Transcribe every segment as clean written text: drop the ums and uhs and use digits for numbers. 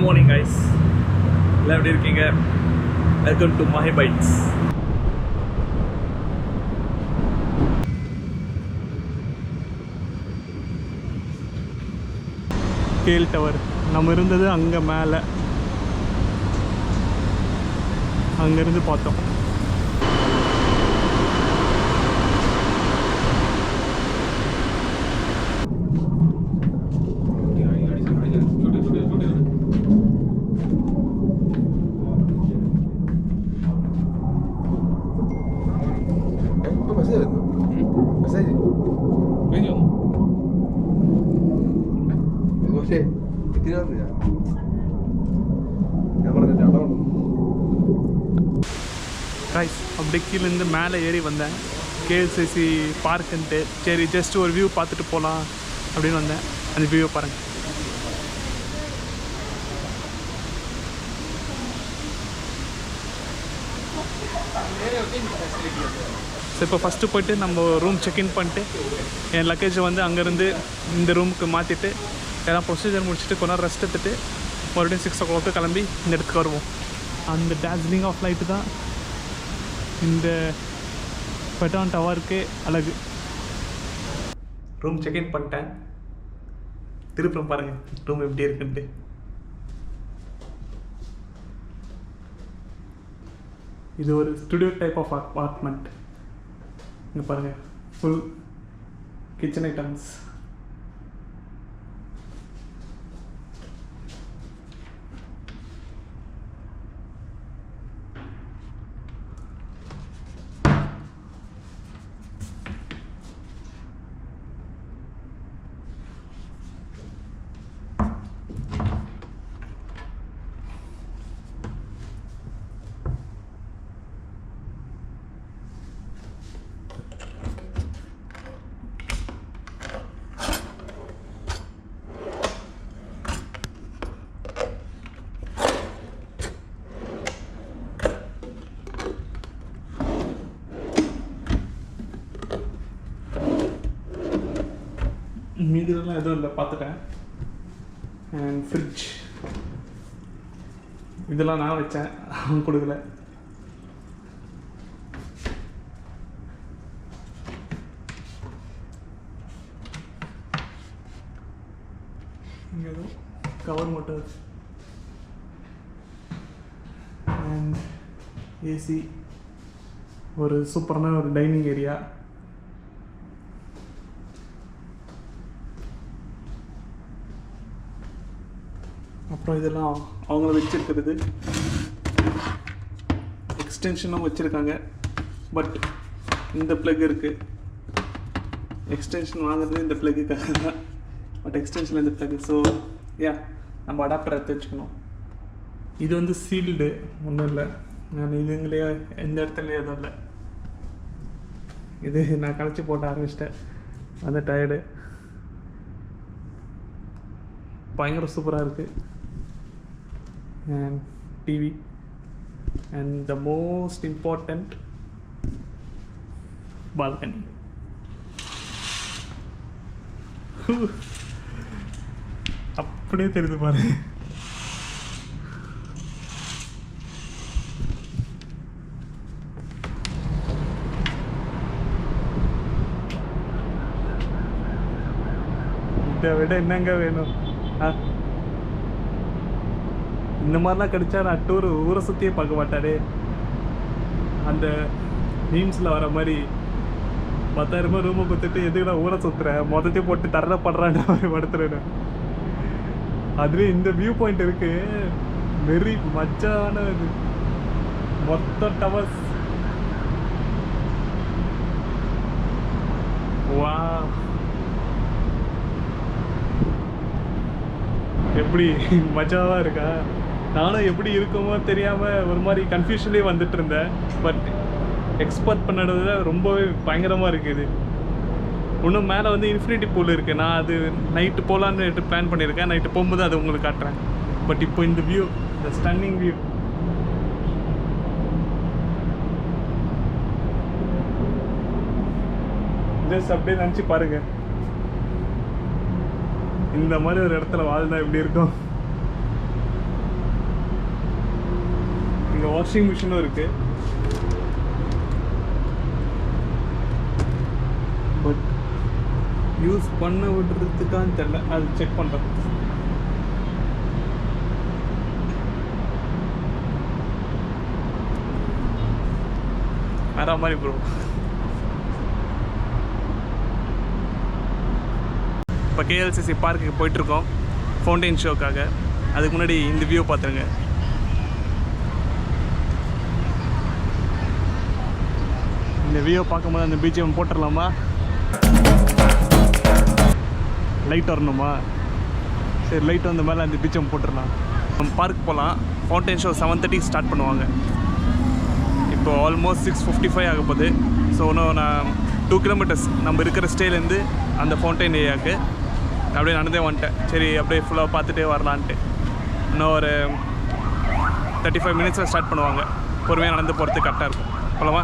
Morning guys, எல்லாம் எப்படி இருக்கீங்க? Welcome to Mahi bites. KL tower நம்ம இருந்தது அங்கே மேலே, அங்கேருந்து பார்த்தோம். கைஸ், அப்படி கீழேருந்து மேலே ஏறி வந்தேன். கேஎல்சிசி பார்க்குன்ட்டு சரி ஜஸ்ட் ஒரு வியூ பார்த்துட்டு போகலாம் அப்படின்னு வந்தேன். அந்த வியூவை பாருங்கள். ஸோ இப்போ ஃபஸ்ட்டு போய்ட்டு நம்ம ரூம் செக்இன் பண்ணிட்டு என் லக்கேஜை வந்து அங்கேருந்து இந்த ரூமுக்கு மாற்றிட்டு எல்லாம் ப்ரொசீஜர் முடிச்சுட்டு கொஞ்ச நேரம் ரெஸ்ட் எடுத்துகிட்டு மறுபடியும் 6 o'clock கிளம்பி இந்த இடத்துக்கு வருவோம். அந்த டார்ஜிலிங் ஆஃப் லைட்டு தான் இந்த பெட்டான் டவருக்கு அழகு. ரூம் செக்இன் பண்ணிட்டேன். திருப்பம் பாருங்கள் ரூம் எப்படி இருக்குன்ட்டு. இது ஒரு ஸ்டுடியோ டைப் ஆஃப் அப்பார்ட்மெண்ட். இங்கே பாருங்கள், ஃபுல் கிச்சன் ஐட்டம்ஸ். மீதிலாம் எதுவும் இல்லை, பார்த்துட்டேன். அண்ட் ஃப்ரிட்ஜ் இதெல்லாம் நான் வச்சேன், அவன் கொடுக்கல. இங்கே எதுவும் கவர் மட்டும் வச்சு. அண்ட் ஏசி, ஒரு சூப்பரான ஒரு டைனிங் ஏரியா. அப்புறம் இதெல்லாம் அவங்கள வச்சுருக்கிறது. எக்ஸ்டென்ஷனும் வச்சுருக்காங்க, பட் இந்த ப்ளக் இருக்குது. எக்ஸ்டென்ஷன் வாங்குறது இந்த ப்ளக்குக்காக தான், பட் எக்ஸ்டென்ஷன் இந்த ப்ளக்கு. ஸோ நம்ம அடாப்டர் எடுத்து வச்சுக்கணும். இது வந்து சீல்டு, ஒன்றும் இல்லை. நான் இதுங்களே எந்த இடத்துலையும் எதுவும் இல்லை. இது நான் கழிச்சு போட்டு ஆரம்பிச்சிட்டேன், அந்த டயர்டு. பயங்கர சூப்பராக இருக்குது. And TV, and the most important balcony. அப்படியே தெரியுது பாருங்க. இதை விட என்னங்க வேணும்? இந்த மாதிரிலாம் கிடைச்சா நான் டூர் ஊரை சுற்றியே பார்க்க மாட்டாரே. அந்த மீம்ஸில் வர மாதிரி 10,000 ரூபா ரூமை கொடுத்துட்டு எதுக்கு நான் ஊரை சுற்றுறேன், மொத்தத்தையும் போட்டு தரப்படுறான்னு மாதிரி படுத்துறேன். அதுலேயும் இந்த வியூ பாயிண்ட் இருக்குது, வெரி மச்சான இது. மொத்த டவர்ஸ். வா, எப்படி மஜாவாக இருக்கா? நானும் எப்படி இருக்குமோ தெரியாமல் ஒரு மாதிரி கன்ஃபியூஷன்லேயே வந்துட்டு இருந்தேன். பட் எக்ஸ்பெக்ட் பண்ணதை ரொம்பவே பயங்கரமாக இருக்குது. இன்னும் மேலே வந்து இன்ஃபினிட்டி பூல் இருக்குது. நான் அது நைட்டு போகலான்னு பிளான் பண்ணியிருக்கேன். நைட்டு போகும்போது அது உங்களுக்கு காட்டுறேன். பட் இப்போ இந்த வியூ, இந்த ஸ்டன்னிங் வியூ. ஜஸ்ட் அப்படியே நினச்சி பாருங்கள், இந்த மாதிரி ஒரு இடத்துல வாழ்ந்தா எப்படி இருக்கும். இங்கே வாஷிங் மிஷினும் இருக்குது. பட் யூஸ் பண்ண விடுறதுக்கான்னு தெரில, அது செக் பண்ணுறேன். வேற மாதிரி ப்ரோ. இப்போ கேஎல்சிசி பார்க்குக்கு போயிட்டுருக்கோம் ஃபவுண்டைன் ஷோக்காக. அதுக்கு முன்னாடி இந்த வியூ பார்த்துருங்க. இந்த வியூ பார்க்கும்போது அந்த பிஜிஎம் போட்டுடலாமா? லைட் வரணுமா? சரி, லைட் வந்த மேலே அந்த பிஜிஎம் போட்டுடலாம். நம்ம பார்க் போகலாம். ஃபவுண்டைன் ஷோ 7:30 ஸ்டார்ட் பண்ணுவாங்க. இப்போ ஆல்மோஸ்ட் 6:55 ஆக போகுது. ஸோ இன்னும் நான் 2 கிலோமீட்டர்ஸ் நம்ம இருக்கிற ஸ்டேலேருந்து அந்த ஃபவுண்டைன் ஏரியாவுக்கு அப்படியே நடந்தே வந்துட்டேன். சரி, அப்படியே ஃபுல்லாக பார்த்துட்டே வரலான்ட்டு. இன்னும் ஒரு 35 மினிட்ஸில் ஸ்டார்ட் பண்ணுவாங்க. பொறுமையாக நடந்து போகிறதுக்கு கரெக்டாக இருக்கும். போகலாமா?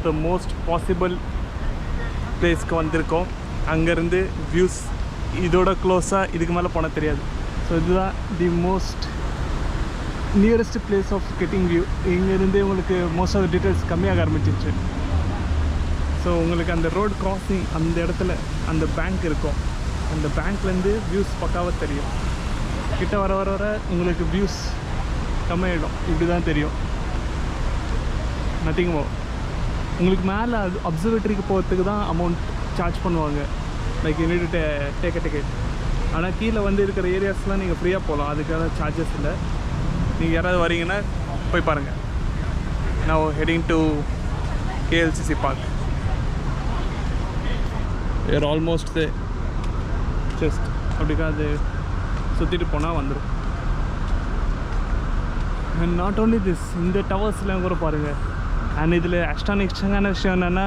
த மோஸ்ட் பாசிபிள் பிளேஸ்க்கு வந்திருக்கோம். அங்கேருந்து வியூஸ் இதோட க்ளோஸாக இதுக்கு மேலே போனால் தெரியாது. ஸோ இதுதான் the most nearest place of getting view. இங்கேருந்து உங்களுக்கு மோஸ்ட் ஆஃப் டீட்டெயில்ஸ் கம்மியாக ஆரம்பிச்சிருச்சு. ஸோ உங்களுக்கு அந்த ரோடு கிராசிங் அந்த இடத்துல அந்த பேங்க் இருக்கும். அந்த பேங்க்லேருந்து வியூஸ் பக்காவாக தெரியும். கிட்ட வர வர வர உங்களுக்கு வியூஸ் கம்மியாயிடும். இப்படி தான் தெரியும். Nothing more. உங்களுக்கு மேலே அது அப்சர்வேட்டரிக்கு போகிறதுக்கு தான் அமௌண்ட் சார்ஜ் பண்ணுவாங்க. Like you need to take a ticket. ஆனால் கீழே வந்து இருக்கிற ஏரியாஸ்லாம் நீங்கள் ஃப்ரீயாக போகலாம். அதுக்கான சார்ஜஸ் இல்லை. நீங்கள் யாராவது வரீங்கன்னா போய் பாருங்கள். நான் heading to KLCC park. Where almost just அப்படிக்கா அது சுற்றிட்டு போனால் வந்துடும். அண்ட் நாட் ஓன்லி திஸ், இந்த டவர்ஸ்லாம் கூட பாருங்கள். அண்ட் இதில் அஸ்டானிஷிங்கான விஷயம் என்னென்னா,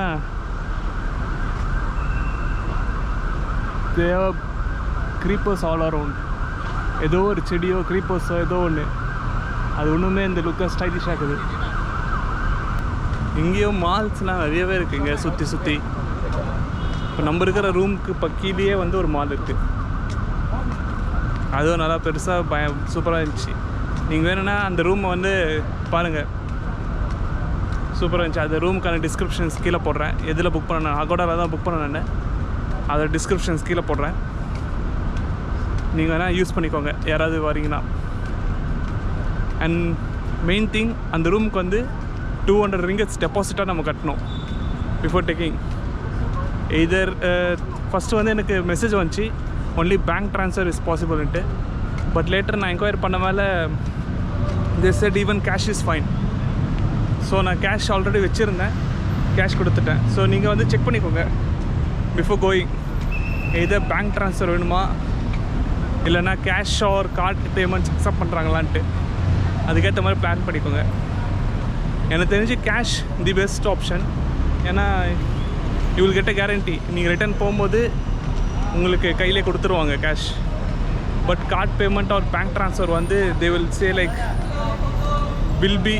தேவ க்ரீப்பர்ஸ் ஆல் அரவுண்ட். ஏதோ ஒரு செடியோ க்ரீப்பர்ஸோ ஏதோ ஒன்று, அது ஒன்றுமே இந்த லுக்கை ஸ்டைலிஷ் ஆகுது. இங்கேயும் மால்ஸ்லாம் நிறையவே இருக்குது. இங்கே சுற்றி சுற்றி இப்போ நம்ம இருக்கிற ரூமுக்கு பக்கீலேயே வந்து ஒரு மால் இருக்குது. அதுவும் நல்லா பெருசாக சூப்பராக இருந்துச்சு. நீங்கள் வேணும்னா அந்த ரூமை வந்து பாருங்கள், சூப்பராக இருந்துச்சு. அந்த ரூமுக்கான டிஸ்கிரிப்ஷன்ஸ் கீழே போடுறேன். எதில் புக் பண்ணேன், அகோடாவில் தான் புக் பண்ணேன். அதை டிஸ்கிரிப்ஷன்ஸ் கீழே போடுறேன். நீங்கள் வேணால் யூஸ் பண்ணிக்கோங்க யாராவது வரீங்கன்னா. அண்ட் மெயின் திங், அந்த ரூமுக்கு வந்து 200 ringgits டெபாசிட்டாக நம்ம கட்டணும் பிஃபோர் டேக்கிங். எதர் ஃபஸ்ட்டு வந்து எனக்கு மெசேஜ் வந்துச்சு ஒன்லி பேங்க் ட்ரான்ஸ்ஃபர் இஸ் பாசிபிள்ன்ட்டு. பட் லேட்டர் நான் என்கொயரி பண்ண மேலே they said even cash is fine. So நான் கேஷ் ஆல்ரெடி வச்சுருந்தேன், கேஷ் கொடுத்துட்டேன். ஸோ நீங்கள் வந்து செக் பண்ணிக்கோங்க before going. Either bank transfer வேணுமா இல்லைனா cash or card payments accept பண்ணுறாங்களான்ட்டு அதுக்கேற்ற மாதிரி பிளான் பண்ணிக்கோங்க. எனக்கு தெரிஞ்சு கேஷ் தி பெஸ்ட் ஆப்ஷன். ஏன்னா you will get a guarantee. நீங்கள் ரிட்டர்ன் போகும்போது உங்களுக்கு கையிலே கொடுத்துருவாங்க cash. But card payment or bank transfer வந்து they will say like will be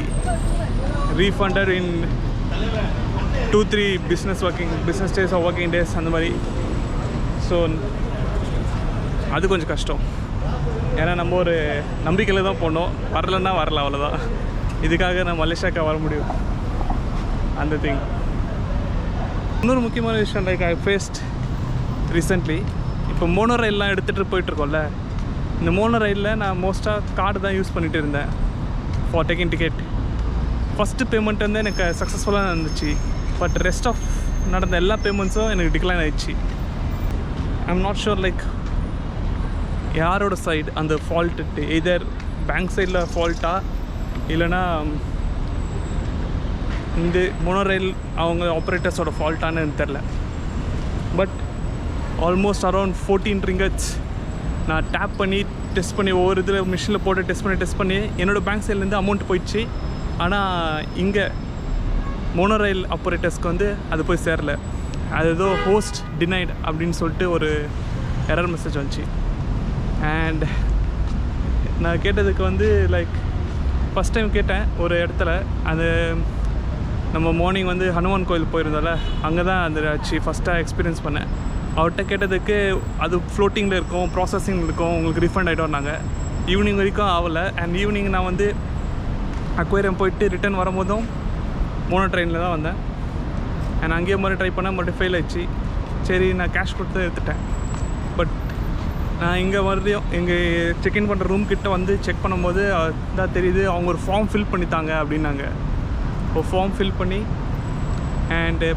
refunded in 2-3 business days or working days அந்த மாதிரி. ஸோ அது கொஞ்சம் கஷ்டம். ஏன்னா நம்ம ஒரு நம்பிக்கையில் தான் போனோம். வரலன்னா வரல, அவ்வளோதான். இதுக்காக நான் மலேசியாவுக்கு வர முடியும். அந்த திங். இன்னொரு முக்கியமான விஷயம், லைக் ஐ ஃபேஸ்ட் ரீசெண்ட்லி, இப்போ மோனோ ரயிலெலாம் எடுத்துகிட்டு போயிட்டுருக்கோம்ல, இந்த மோனோ ரயிலில் நான் மோஸ்ட்டாக கார்டு தான் யூஸ் பண்ணிகிட்டு இருந்தேன் for taking ticket. First payment வந்து எனக்கு சக்ஸஸ்ஃபுல்லாக இருந்துச்சு. பட் ரெஸ்ட் ஆஃப் நடந்த எல்லா பேமெண்ட்ஸும் எனக்கு டிக்ளைன் ஆகிடுச்சு. I am not sure like யாரோட சைடு அந்த ஃபால்ட்டு, எதர் பேங்க் சைடில் ஃபால்ட்டா இல்லைனா இந்த மோனோரயில் அவங்க ஆப்ரேட்டர்ஸோட ஃபால்ட்டானு தெரில. பட் ஆல்மோஸ்ட் அரௌண்ட் 14 ringgits நான் டேப் பண்ணி டெஸ்ட் பண்ணி ஒவ்வொரு இதில் மிஷினில் போட்டு டெஸ்ட் பண்ணி என்னோடய பேங்க் சைட்லேருந்து அமௌண்ட் போயிடுச்சு. ஆனால் இங்கே மோனோரயில் ஆப்ரேட்டர்ஸ்க்கு வந்து அது போய் சேரல. அது ஏதோ ஹோஸ்ட் டினைட் அப்படின்னு சொல்லிட்டு ஒரு எரர் மெசேஜ் வந்துச்சு. அண்ட் நான் கேட்டதுக்கு வந்து லைக் ஃபஸ்ட் டைம் கேட்டேன் ஒரு இடத்துல, அது நம்ம மார்னிங் வந்து ஹனுமான் கோயில் போயிருந்தோம்ல, அங்கே தான் அந்த ஃபஸ்ட்டாக எக்ஸ்பீரியன்ஸ் பண்ணேன். அவர்கிட்ட கேட்டதுக்கு அது ஃப்ளோட்டிங்கில் இருக்கும், ப்ராசஸிங் இருக்கும், உங்களுக்கு ரீஃபண்ட் ஆகிட்டோம்னாங்க. ஈவினிங் வரைக்கும் ஆகலை. அண்ட் ஈவினிங் நான் வந்து அக்வேரியம் போயிட்டு ரிட்டன் வரும்போதும் மோனோ ட்ரெயினில் தான் வந்தேன். அண்ட் அங்கேயே மாதிரி ட்ரை பண்ணால் மறுபடியும் ஃபெயில் ஆயிடுச்சு. சரி நான் கேஷ் கொடுத்து எடுத்துட்டேன். பட் நான் இங்கே மறுபடியும் இங்கே செக்இன் பண்ணுற ரூம் கிட்டே வந்து செக் பண்ணும்போது தான் தெரியுது அவங்க ஒரு ஃபார்ம் ஃபில் பண்ணித்தாங்க அப்படின்னாங்க. ஒரு ஃபார்ம் ஃபில் பண்ணி அண்டு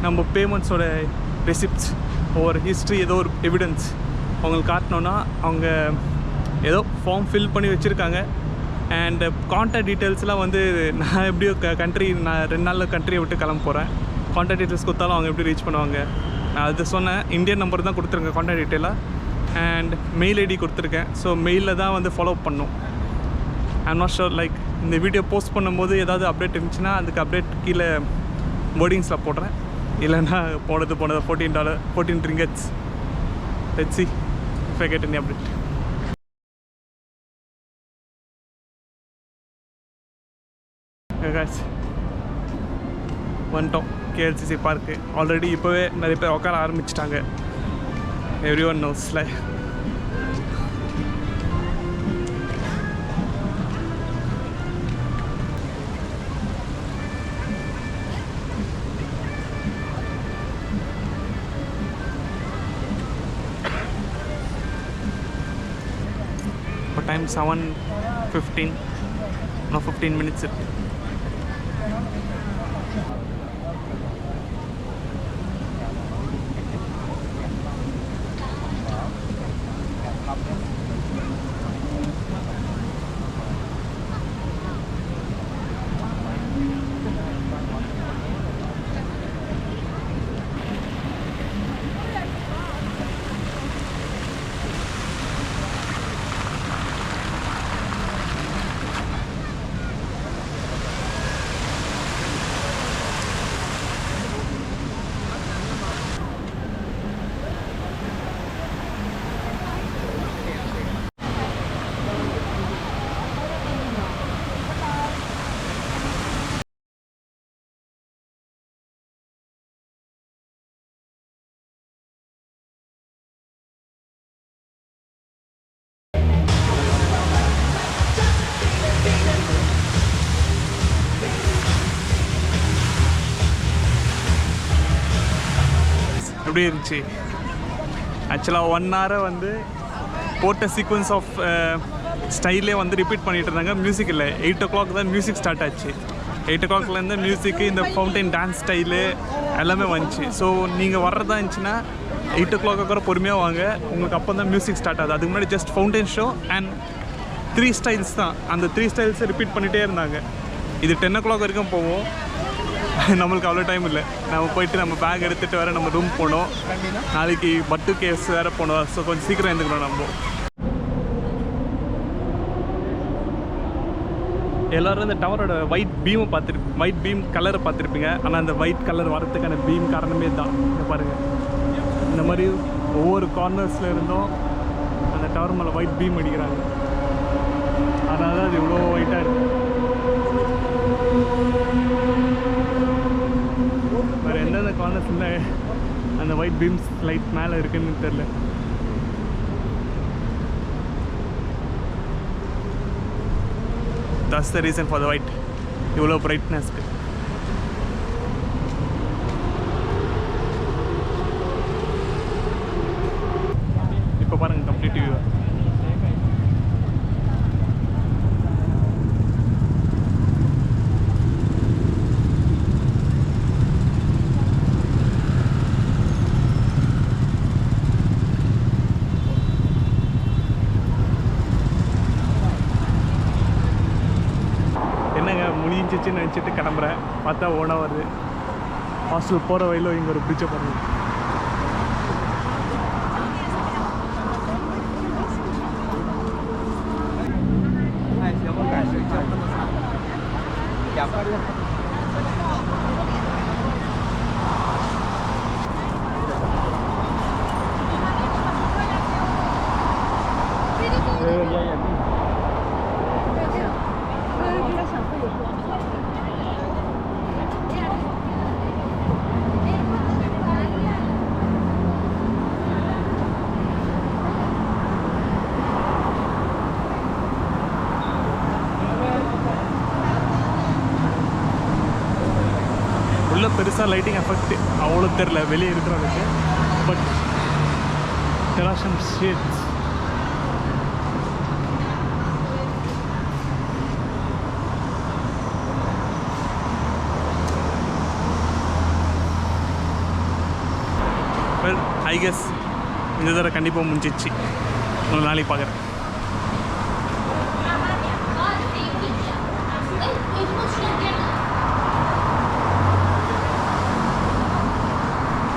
நம்ம பேமெண்ட்ஸோட ரெசிப்ட்ஸ் ஒரு ஹிஸ்ட்ரி ஏதோ ஒரு எவிடன்ஸ் அவங்களுக்கு காட்டினோன்னா அவங்க ஏதோ ஃபார்ம் ஃபில் பண்ணி வச்சுருக்காங்க. அண்டு கான்டாக்ட் டீட்டெயில்ஸ்லாம் வந்து நான் எப்படியோ கண்ட்ரி நான் 2 நாளில் கண்ட்ரியை விட்டு கிளம்ப போகிறேன். கான்டாக்ட் டீட்டெயில்ஸ் கொடுத்தாலும் அவங்க எப்படி ரீச் பண்ணுவாங்க? நான் அது சொன்னேன். இந்தியன் நம்பர் தான் கொடுத்துருங்க கான்டாக்ட் டீட்டெயிலாக, அண்ட் மெயில் ஐடி கொடுத்துருக்கேன். ஸோ மெயிலில் தான் வந்து ஃபாலோ பண்ணணும். ஐம் நாட் ஷோர் லைக் இந்த வீடியோ போஸ்ட் பண்ணும்போது ஏதாவது அப்டேட் இருந்துச்சுன்னா அதுக்கு அப்டேட் கீழே வேர்டிங்ஸில் போடுறேன். இல்லைன்னா போனது $14 ringgits. Let's see if I get any update. Guys, வந்துட்டோம் KLCC பார்க்கு. ஆல்ரெடி இப்போவே நிறைய பேர் உட்கார ஆரம்பிச்சிட்டாங்க. எவ்ரி ஒன் நோஸ்ல. இப்போ டைம் 7:15. இன்னும் 15 minutes இருக்கு. எப்படி இருந்துச்சு? ஆக்சுவலாக 1 hour வந்து போட்ட சீக்வன்ஸ் ஆஃப் ஸ்டைலே வந்து ரிப்பீட் பண்ணிகிட்டு இருந்தாங்க. மியூசிக் இல்லை. 8 o'clock தான் மியூசிக் ஸ்டார்ட் ஆச்சு. 8 o'clockலேருந்து மியூசிக்கு இந்த ஃபவுண்டைன் டான்ஸ் ஸ்டைலு எல்லாமே வந்துச்சு. ஸோ நீங்கள் வர்றதா இருந்துச்சுன்னா 8 o'clock கூட பொறுமையாக வாங்க. உங்களுக்கு அப்போ தான் மியூசிக் ஸ்டார்ட் ஆகுது. அதுக்கு முன்னாடி just fountain show and 3 styles தான். அந்த 3 ஸ்டைல்ஸை ரிப்பீட் பண்ணிகிட்டே இருந்தாங்க. இது 10 o'clock வரைக்கும் போவோம். நம்மளுக்கு அவ்வளோ டைம் இல்லை. நம்ம போயிட்டு நம்ம பேக் எடுத்துகிட்டு வேறு நம்ம ரூம் போனோம். நாளைக்கு பட்டு கேஸ் வேறு போனோம். ஸோ கொஞ்சம் சீக்கிரம் எழுந்துக்கணும். நம்ம எல்லோரும் இந்த டவரோட ஒயிட் பீம் கலரை பார்த்துருப்பீங்க. ஆனால் அந்த ஒயிட் கலர் வரத்துக்கான பீம் காரணமே தான். பாருங்கள், இந்த மாதிரி ஒவ்வொரு கார்னர்ஸில் இருந்தும் அந்த டவர் மேலே ஒயிட் பீம் அடிக்கிறாங்க. அதனால தான் அது இவ்வளோ ஒயிட்டாக இருக்குது. வேறு எந்தெந்த கார்னர்ஸில் அந்த ஒயிட் பீம்ஸ் லைட் மேலே இருக்குன்னு தெரில. That's the reason for the white. இவ்வளோ பிரைட்னஸ்க்கு. இப்போ பாருங்கள் கம்ப்ளீட் வியூ. முடிச்சிச்சின்னு நினச்சிட்டு கிளம்புறேன். பார்த்தா ஓனா வருது. ஹாஸ்டல் போகிற வழியில் இங்கே ஒரு பிரிட்ஜை பாருங்க. உள்ள பெருசாக லைட்டிங் எஃபெக்ட் அவ்வளோ தெரில வெளியே இருக்கிறவங்களுக்கு. But there are some shades. Well I guess இந்த தடவை கண்டிப்பாக முடிஞ்சிச்சு. ஒரு நாளைக்கு பார்க்குறேன்.